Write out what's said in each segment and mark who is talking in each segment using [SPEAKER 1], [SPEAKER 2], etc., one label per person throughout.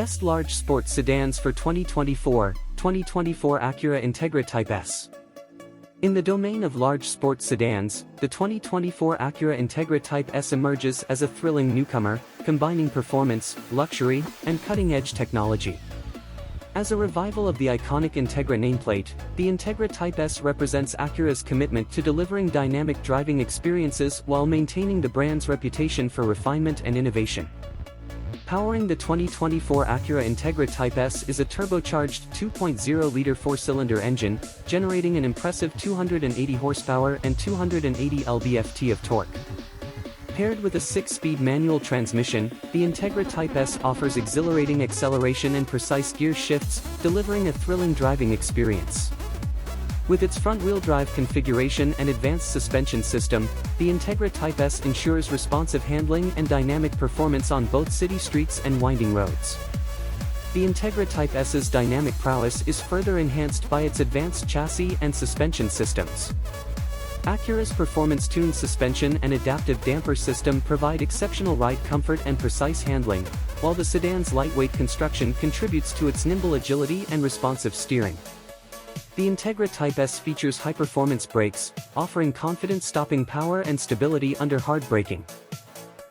[SPEAKER 1] Best Large Sports Sedans for 2024 Acura Integra Type S. In the domain of large sports sedans, the 2024 Acura Integra Type S emerges as a thrilling newcomer, combining performance, luxury, and cutting-edge technology. As a revival of the iconic Integra nameplate, the Integra Type S represents Acura's commitment to delivering dynamic driving experiences while maintaining the brand's reputation for refinement and innovation. Powering the 2024 Acura Integra Type S is a turbocharged 2.0-liter four-cylinder engine, generating an impressive 280 horsepower and 280 lb-ft of torque. Paired with a 6-speed manual transmission, the Integra Type S offers exhilarating acceleration and precise gear shifts, delivering a thrilling driving experience. With its front-wheel drive configuration and advanced suspension system, the Integra Type S ensures responsive handling and dynamic performance on both city streets and winding roads. The Integra Type S's dynamic prowess is further enhanced by its advanced chassis and suspension systems. Acura's performance-tuned suspension and adaptive damper system provide exceptional ride comfort and precise handling, while the sedan's lightweight construction contributes to its nimble agility and responsive steering. The Integra Type S features high-performance brakes, offering confident stopping power and stability under hard braking.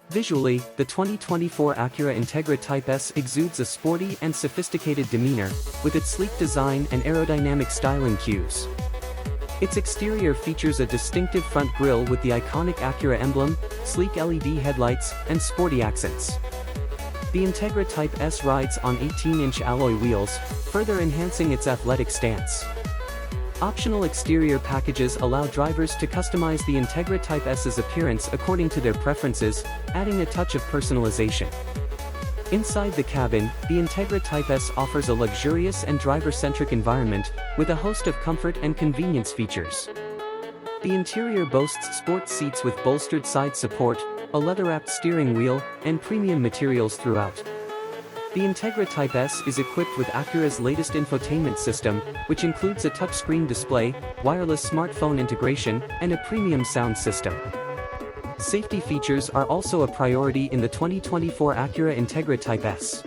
[SPEAKER 1] Visually, the 2024 Acura Integra Type S exudes a sporty and sophisticated demeanor, with its sleek design and aerodynamic styling cues. Its exterior features a distinctive front grille with the iconic Acura emblem, sleek LED headlights, and sporty accents. The Integra Type S rides on 18-inch alloy wheels, further enhancing its athletic stance. Optional exterior packages allow drivers to customize the Integra Type S's appearance according to their preferences, adding a touch of personalization. Inside the cabin, the Integra Type S offers a luxurious and driver-centric environment, with a host of comfort and convenience features. The interior boasts sports seats with bolstered side support, a leather-wrapped steering wheel, and premium materials throughout. The Integra Type S is equipped with Acura's latest infotainment system, which includes a touchscreen display, wireless smartphone integration, and a premium sound system. Safety features are also a priority in the 2024 Acura Integra Type S.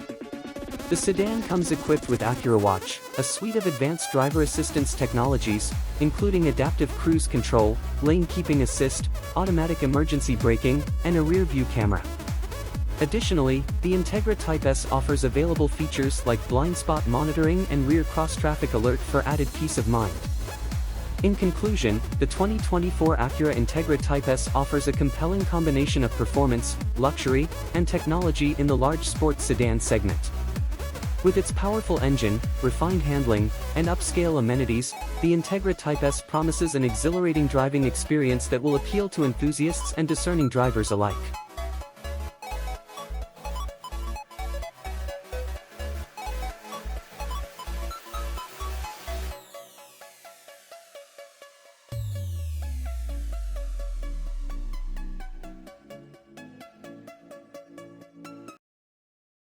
[SPEAKER 1] The sedan comes equipped with Acura Watch, a suite of advanced driver assistance technologies, including adaptive cruise control, lane keeping assist, automatic emergency braking, and a rear-view camera. Additionally, the Integra Type S offers available features like blind spot monitoring and rear cross-traffic alert for added peace of mind. In conclusion, the 2024 Acura Integra Type S offers a compelling combination of performance, luxury, and technology in the large sports sedan segment. With its powerful engine, refined handling, and upscale amenities, the Integra Type S promises an exhilarating driving experience that will appeal to enthusiasts and discerning drivers alike.